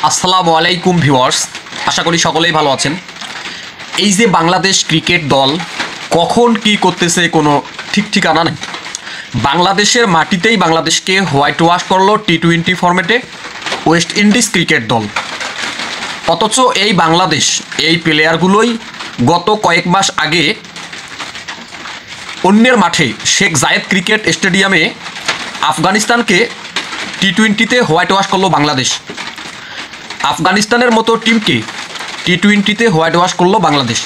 আসসালামু আলাইকুম ভিউয়ার্স, আশা করি সকলেই ভালো আছেন। এই যে বাংলাদেশ ক্রিকেট দল কখন কি করতেছে কোনো ঠিক ঠিকানা নেই। বাংলাদেশের মাটিতেই বাংলাদেশকে হোয়াইট ওয়াশ করলো টি-20 ফরম্যাটে ওয়েস্ট ইন্ডিজ ক্রিকেট দল। অথচ এই বাংলাদেশ এই প্লেয়ারগুলোই গত কয়েক মাস আগে অন্যের মাঠে শেখ জায়েদ ক্রিকেট স্টেডিয়ামে আফগানিস্তানকে টি-20তে হোয়াইট ওয়াশ করলো বাংলাদেশ। আফগানিস্তানের মতো টিমকে টি-20তে হোয়াইট ওয়াশ করলো বাংলাদেশ।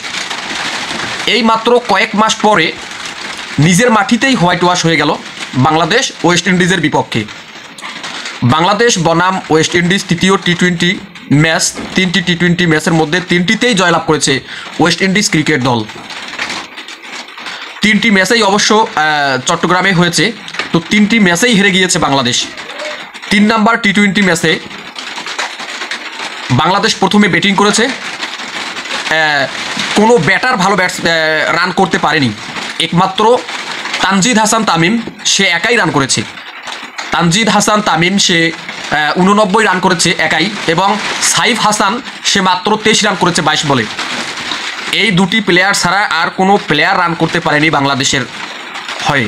এই মাত্র কয়েক মাস পরে নিজের মাটিতেই হোয়াইট ওয়াশ হয়ে গেল বাংলাদেশ ওয়েস্ট ইন্ডিজের বিপক্ষে। বাংলাদেশ বনাম ওয়েস্ট ইন্ডিজ তৃতীয় টি-20 ম্যাচ, 3টি টি-20 ম্যাচের মধ্যে 3টিতেই জয়লাভ করেছে ওয়েস্ট ইন্ডিজ ক্রিকেট দল। 3টি ম্যাচেই অবশ্য চট্টগ্রামে হয়েছে, তো 3টি ম্যাচেই হেরে গিয়েছে বাংলাদেশ। 3 নাম্বার টি-20 ম্যাচে বাংলাদেশ প্রথমে ব্যাটিং করেছে, কোনো ব্যাটার ভালো রান করতে পারেনি। একমাত্র তানজিদ হাসান তামিম সে একাই রান করেছে। তানজিদ হাসান তামিম সে 89 রান করেছে একাই, এবং সাইফ হাসান সে মাত্র 23 রান করেছে 22 বলে। এই দুটি প্লেয়ার ছাড়া আর কোনো প্লেয়ার রান করতে পারেনি বাংলাদেশের হয়ে।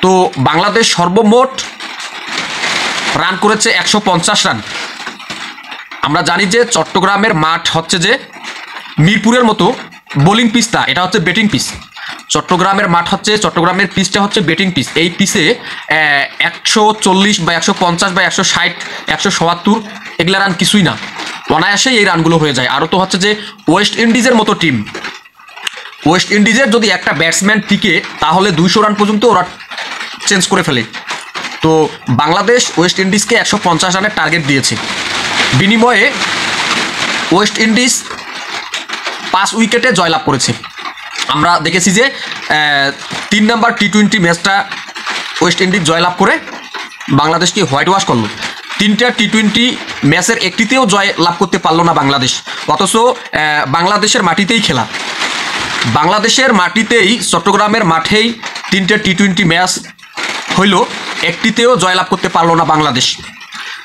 তো বাংলাদেশ সর্বমোট রান করেছে 150 রান। আমরা জানি যে চট্টগ্রামের মাঠ হচ্ছে যে মিরপুরের মতো বোলিং পিচ না, এটা হচ্ছে ব্যাটিং পিচ। চট্টগ্রামের মাঠ হচ্ছে, চট্টগ্রামের পিচটা হচ্ছে ব্যাটিং পিচ। এই পিচে 140 বা 150 বা 160 170 এগুলা রান কিছুই না, অনায়াসেই এই রানগুলো হয়ে যায়। আরও তো হচ্ছে যে ওয়েস্ট ইন্ডিজের মতো টিম, ওয়েস্ট ইন্ডিজের যদি একটা ব্যাটসম্যান টিকে তাহলে 200 রান পর্যন্ত ওরা চেঞ্জ করে ফেলে। তো বাংলাদেশ ওয়েস্ট ইন্ডিজকে 150 রানের টার্গেট দিয়েছে। বিনিময়ে ওয়েস্ট ইন্ডিজ 5 উইকেটে জয়লাভ করেছে। আমরা দেখেছি যে 3 নাম্বার টি-20 ম্যাচটা ওয়েস্ট ইন্ডিজ জয়লাভ করে বাংলাদেশকে হোয়াইট ওয়াশ করলো। 3টা টি-20 ম্যাচের একটিতেও জয় লাভ করতে পারলো না বাংলাদেশ, অথচ বাংলাদেশের মাটিতেই খেলা। বাংলাদেশের মাটিতেই চট্টগ্রামের মাঠেই 3টে টি-20 ম্যাচ হইল, একটিতেও জয়লাভ করতে পারলো না বাংলাদেশ।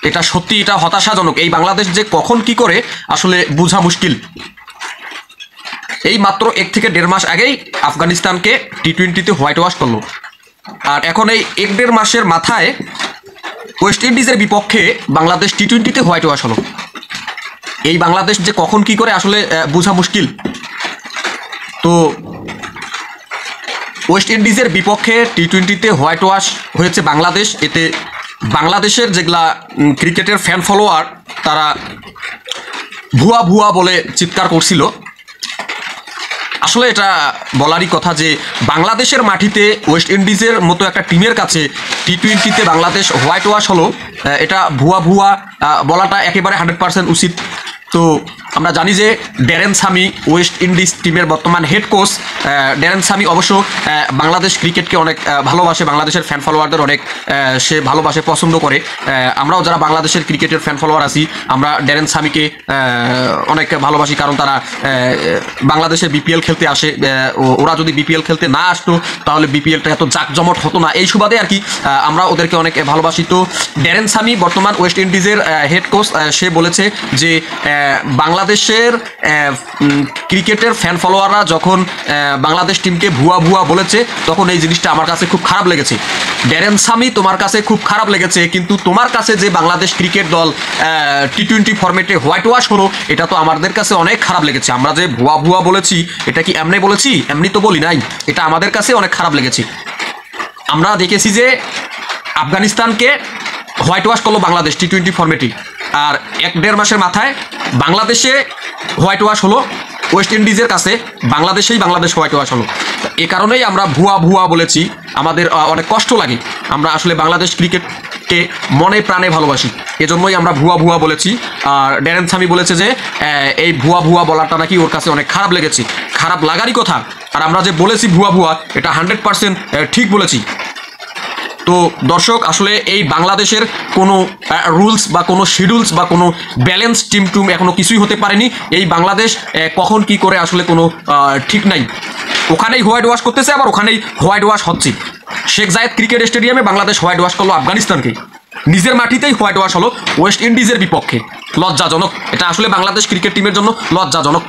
এটা সত্যি, এটা হতাশাজনক। এই বাংলাদেশ যে কখন কি করে আসলে বোঝা মুশকিল। এই মাত্র 1 থেকে 1.5 মাস আগেই আফগানিস্তানকে টি-20তে হোয়াইট ওয়াশ করলো, আর এখন এই 1-1.5 মাসের মাথায় ওয়েস্ট ইন্ডিজের বিপক্ষে বাংলাদেশ টি-20তে হোয়াইট ওয়াশ হলো। এই বাংলাদেশ যে কখন কি করে আসলে বোঝা মুশকিল। তো ওয়েস্ট ইন্ডিজের বিপক্ষে টি-20তে হোয়াইট ওয়াশ হয়েছে বাংলাদেশ। এতে বাংলাদেশের যেগুলা ক্রিকেটের ফ্যান ফলোয়ার তারা ভুয়া ভুয়া বলে চিৎকার করছিল। আসলে এটা বলারই কথা যে বাংলাদেশের মাটিতে ওয়েস্ট ইন্ডিজের মতো একটা টিমের কাছে টি-20তে বাংলাদেশ হোয়াইট ওয়াশ হলো, এটা ভুয়া ভুয়া বলাটা একেবারে 100% উচিত। তো আমরা জানি যে ড্যারেন সামি ওয়েস্ট ইন্ডিজ টিমের বর্তমান হেড কোচ। ড্যারেন সামি অবশ্য বাংলাদেশ ক্রিকেটকে অনেক ভালোবাসে, বাংলাদেশের ফ্যান ফলোয়ারদের অনেক সে ভালোবাসে, পছন্দ করে। আমরাও যারা বাংলাদেশের ক্রিকেটের ফ্যান ফলোয়ার আছি, আমরা ড্যারেন সামিকে অনেক ভালোবাসি, কারণ তারা বাংলাদেশে বিপিএল খেলতে আসে। ওরা যদি বিপিএল খেলতে না আসতো তাহলে বিপিএলটা এত জাঁকজমট হতো না, এই সুবাদে আর কি আমরা ওদেরকে অনেক ভালোবাসি। তো ড্যারেন সামি বর্তমান ওয়েস্ট ইন্ডিজের হেড কোচ, সে বলেছে যে বাংলাদেশের ক্রিকেটের ফ্যান ফলোয়াররা যখন বাংলাদেশ টিমকে ভুয়া ভুয়া বলেছে তখন এই জিনিসটা আমার কাছে খুব খারাপ লেগেছে। ড্যারেন সামি, তোমার কাছে খুব খারাপ লেগেছে, কিন্তু তোমার কাছে যে বাংলাদেশ ক্রিকেট দল টি-20 ফরম্যাটে হোয়াইট ওয়াশ হলো, এটা তো আমাদের কাছে অনেক খারাপ লেগেছে। আমরা যে ভুয়া ভুয়া বলেছি, এটা কি এমনি বলেছি? এমনি তো বলি নাই, এটা আমাদের কাছে অনেক খারাপ লেগেছে। আমরা দেখেছি যে আফগানিস্তানকে হোয়াইট ওয়াশ করলো বাংলাদেশ টি-20 ফরম্যাটে, আর 1-1.5 মাসের মাথায় বাংলাদেশে হোয়াইট ওয়াশ হলো ওয়েস্ট ইন্ডিজের কাছে, বাংলাদেশেই বাংলাদেশ হোয়াইট ওয়াশ হলো। এ কারণেই আমরা ভুয়া ভুয়া বলেছি, আমাদের অনেক কষ্ট লাগে। আমরা আসলে বাংলাদেশ ক্রিকেটকে মনে প্রাণে ভালোবাসি, এজন্যই আমরা ভুয়া ভুয়া বলেছি। আর ড্যারেন সামি বলেছে যে এই ভুয়া ভুয়া বলাটা নাকি ওর কাছে অনেক খারাপ লেগেছে। খারাপ লাগারই কথা, আর আমরা যে বলেছি ভুয়া ভুয়া, এটা 100% ঠিক বলেছি। তো দর্শক, আসলে এই বাংলাদেশের কোনো রুলস বা কোনো শিডিউলস বা কোনো ব্যালেন্স টিম টুম এখনো কিছুই হতে পারেনি। এই বাংলাদেশ কখন কি করে আসলে কোনো ঠিক নাই। ওখানেই হোয়াইট ওয়াশ করতেছে, আবার ওখানেই হোয়াইট ওয়াশ হচ্ছে। শেখ জায়েদ ক্রিকেট স্টেডিয়ামে বাংলাদেশ হোয়াইট ওয়াশ করলো আফগানিস্তানকে। নিজের মাটিতেই হোয়াইট ওয়াশ হলো ওয়েস্ট ইন্ডিজের বিপক্ষে। লজ্জাজনক, এটা আসলে বাংলাদেশ ক্রিকেট টিমের জন্য লজ্জাজনক।